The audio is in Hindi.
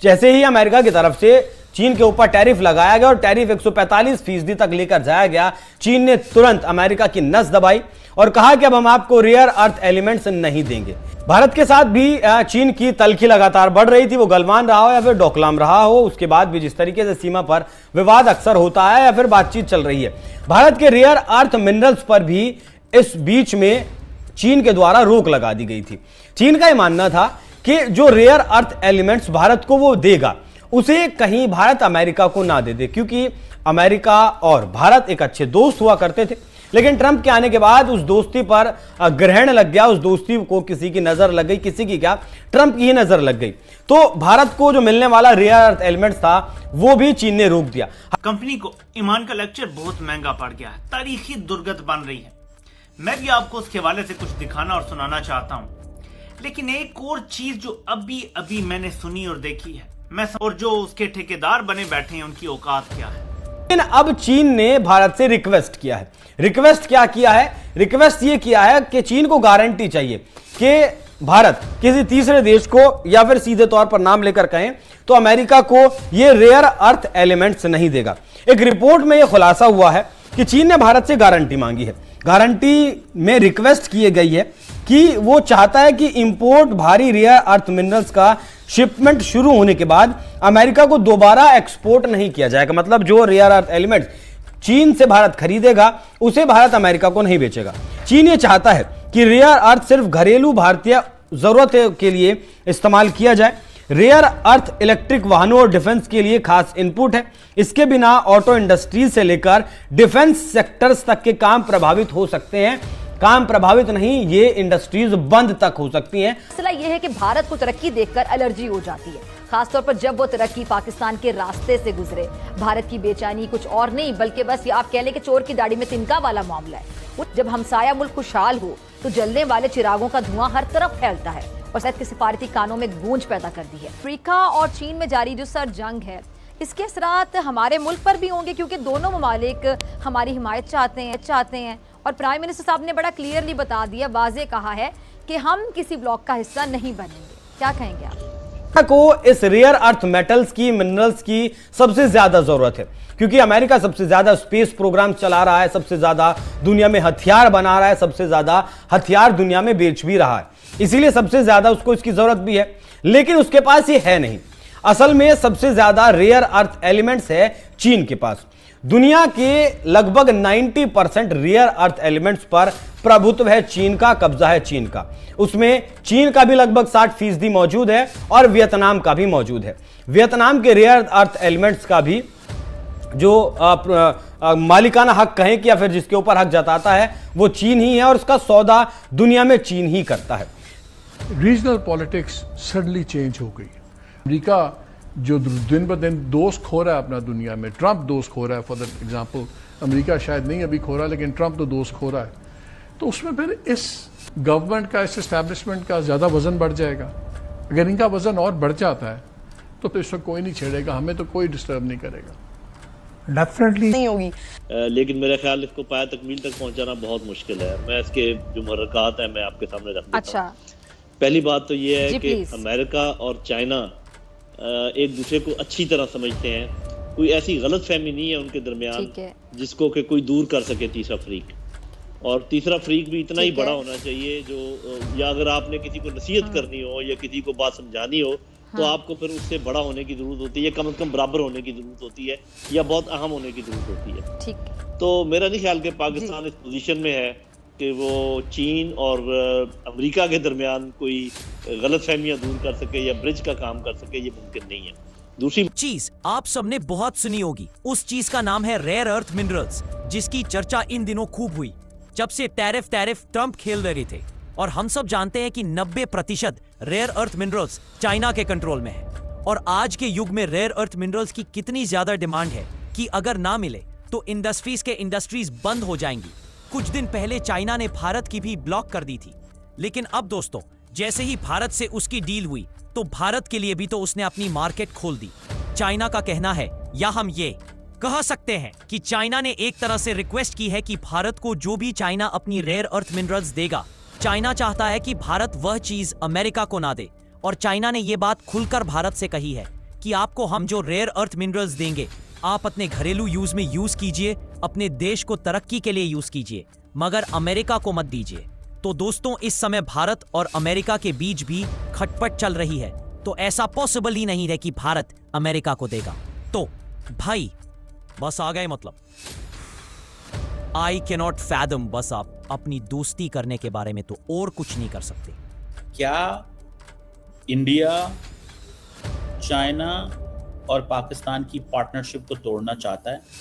जैसे ही अमेरिका की तरफ से चीन के ऊपर टैरिफ लगाया गया और टैरिफ 145% तक लेकर जाया गया, चीन ने तुरंत अमेरिका की नस दबाई और कहा कि अब हम आपको रेयर अर्थ एलिमेंट्स नहीं देंगे। भारत के साथ भी चीन की तल्खी लगातार बढ़ रही थी, वो गलवान रहा हो या फिर डोकलाम रहा हो। उसके बाद भी जिस तरीके से सीमा पर विवाद अक्सर होता है या फिर बातचीत चल रही है, भारत के रेयर अर्थ मिनरल्स पर भी इस बीच में चीन के द्वारा रोक लगा दी गई थी। चीन का यह मानना था कि जो रेयर अर्थ एलिमेंट्स भारत को वो देगा, उसे कहीं भारत अमेरिका को ना दे दे, क्योंकि अमेरिका और भारत एक अच्छे दोस्त हुआ करते थे। लेकिन ट्रंप के आने के बाद उस दोस्ती पर ग्रहण लग गया, उस दोस्ती को किसी की नजर लग गई, किसी की क्या, ट्रंप की ही नजर लग गई। तो भारत को जो मिलने वाला रेयर अर्थ एलिमेंट्स था वो भी चीन ने रोक दिया। कंपनी को ईमान का लेक्चर बहुत महंगा पड़ गया है, तारीखी दुर्गत बन रही है। मैं भी आपको उसके हवाले से कुछ दिखाना और सुनाना चाहता हूँ। लेकिन एक और चीज जो अभी मैंने सुनी और देखी है, और जो उसके ठेकेदार बने बैठे हैं उनकी औकात क्या है। लेकिन अब चीन ने भारत से रिक्वेस्ट किया है। रिक्वेस्ट क्या किया है? रिक्वेस्ट ये किया है कि चीन को गारंटी चाहिए कि भारत किसी तीसरे देश को, या फिर सीधे तौर पर नाम लेकर कहें तो अमेरिका को, ये रेयर अर्थ एलिमेंट्स नहीं देगा। एक रिपोर्ट में यह खुलासा हुआ है कि चीन ने भारत से गारंटी मांगी है। गारंटी में रिक्वेस्ट की गई है कि वो चाहता है कि इंपोर्ट भारी रेयर अर्थ मिनरल्स का शिपमेंट शुरू होने के बाद अमेरिका को दोबारा एक्सपोर्ट नहीं किया जाएगा। मतलब जो रेयर अर्थ एलिमेंट्स चीन से भारत खरीदेगा उसे भारत अमेरिका को नहीं बेचेगा। चीन ये चाहता है कि रेयर अर्थ सिर्फ घरेलू भारतीय जरूरत के लिए इस्तेमाल किया जाए। रेयर अर्थ इलेक्ट्रिक वाहनों और डिफेंस के लिए खास इनपुट है। इसके बिना ऑटो इंडस्ट्री से लेकर डिफेंस सेक्टर्स तक के काम प्रभावित हो सकते हैं। काम प्रभावित नहीं, ये इंडस्ट्रीज बंद तक हो सकती हैं। मसला यह है कि भारत को तरक्की देखकर एलर्जी हो जाती है, खासतौर पर जब वो तरक्की पाकिस्तान के रास्ते से गुजरे। भारत की बेचैनी कुछ और नहीं, बल्कि बस ये आप कह लें कि चोर की दाढ़ी में तिनका वाला मामला है। जब हमसाया मुल्क खुशहाल हो तो जलने वाले चिरागों का धुआं हर तरफ फैलता है और सैयद के सिफारती कानों में गूंज पैदा कर दी है। अफ्रीका और चीन में जारी जो सर जंग है, इसके असरात हमारे मुल्क पर भी होंगे, क्योंकि दोनों ममालिक हमारी हिमायत चाहते हैं। और प्राइम मिनिस्टर साहब ने बड़ा क्लियरली बता दिया, वाज़े कहा है कि हम किसी ब्लॉक का हिस्सा नहीं बनेंगे। क्या कहेंगे आप? को इस रेयर अर्थ मेटल्स की, मिनरल्स की सबसे ज्यादा जरूरत है, क्योंकि अमेरिका सबसे ज्यादा स्पेस प्रोग्राम चला रहा है, सबसे ज्यादा दुनिया में हथियार बना रहा है, सबसे ज्यादा हथियार दुनिया में बेच भी रहा है, इसीलिए सबसे ज्यादा उसको इसकी जरूरत भी है। लेकिन उसके पास ये है नहीं। असल में सबसे ज्यादा रेयर अर्थ एलिमेंट्स है चीन के पास। दुनिया के लगभग 90% रेयर अर्थ एलिमेंट्स पर प्रभुत्व है चीन का, कब्जा है चीन का। उसमें चीन का भी लगभग 60% मौजूद है और वियतनाम का भी मौजूद है। वियतनाम के रेयर अर्थ एलिमेंट्स का भी जो मालिकाना हक कहें कि या फिर जिसके ऊपर हक जताता है वो चीन ही है और उसका सौदा दुनिया में चीन ही करता है। रीजनल पॉलिटिक्स सडनली चेंज हो गई। अमेरिका जो दिन ब दिन दोस्त खो रहा है अपना दुनिया में, ट्रंप दोस्त खो रहा है फॉर एग्जांपल, अमेरिका शायद नहीं अभी खो रहा है लेकिन ट्रंप तो दोस्त खो रहा है, तो उसमें फिर इस गवर्नमेंट का, इस एस्टैब्लिशमेंट का ज़्यादा वजन बढ़ जाएगा। अगर इनका वजन और बढ़ जाता है तो फिर इसको कोई नहीं छेड़ेगा, हमें तो कोई डिस्टर्ब नहीं करेगा। डेफिनेटली नहीं होगी। लेकिन मेरा ख्याल इसको पाया तकमील तक पहुंचाना बहुत मुश्किल है। मैं इसके जो मुहर्रकात हैं मैं आपके सामने रख देता हूं। पहली बात तो ये है कि अमेरिका और चाइना एक दूसरे को अच्छी तरह समझते हैं। कोई ऐसी गलत फहमी नहीं है उनके दरमियान जिसको कि कोई दूर कर सके तीसरा फ्रीक। और तीसरा फ्रीक भी इतना ही बड़ा होना चाहिए जो, या अगर आपने किसी को नसीहत करनी हो या किसी को बात समझानी हो तो आपको फिर उससे बड़ा होने की जरूरत होती है, कम से कम बराबर होने की जरूरत होती है या बहुत अहम होने की जरूरत होती है। ठीक। तो मेरा नहीं ख्याल कि पाकिस्तान इस पोजीशन में है कि वो चीन और अमेरिका के दरमियान कोई गलतफहमियां दूर कर सके या ब्रिज का काम कर सके, ये मुमकिन नहीं है। दूसरी चीज आप सबने बहुत सुनी होगी, उस चीज का नाम है रेयर अर्थ मिनरल्स, जिसकी चर्चा इन दिनों खूब हुई जब से टैरिफ ट्रंप खेल रहे थे। और हम सब जानते हैं कि 90% रेयर अर्थ मिनरल्स चाइना के कंट्रोल में है। और आज के युग में रेयर अर्थ मिनरल्स की कितनी ज्यादा डिमांड है कि अगर ना मिले तो इंडस्ट्रीज बंद हो जाएंगी। कुछ दिन पहले चाइना ने भारत की भी ब्लॉक कर दी थी, लेकिन अब दोस्तों जैसे ही भारत से उसकी डील हुई तो भारत के लिए भी तो उसने अपनी मार्केट खोल दी। चाइना का कहना है, या हम ये कह सकते हैं कि चाइना ने एक तरह से रिक्वेस्ट की है कि भारत को जो भी चाइना अपनी रेयर अर्थ मिनरल्स देगा, चाइना चाहता है कि भारत वह चीज अमेरिका को ना दे। और चाइना ने यह बात खुलकर भारत से कही है कि आपको हम जो रेयर अर्थ मिनरल्स देंगे आप अपने घरेलू यूज में यूज कीजिए, अपने देश को तरक्की के लिए यूज कीजिए, मगर अमेरिका को मत दीजिए। तो दोस्तों, इस समय भारत और अमेरिका के बीच भी खटपट चल रही है, तो ऐसा पॉसिबल ही नहीं है कि भारत अमेरिका को देगा। तो भाई बस आ गए, मतलब आई कैनॉट फैथम, बस आप अपनी दोस्ती करने के बारे में तो और कुछ नहीं कर सकते। क्या इंडिया चाइना और पाकिस्तान की पार्टनरशिप को तोड़ना चाहता है?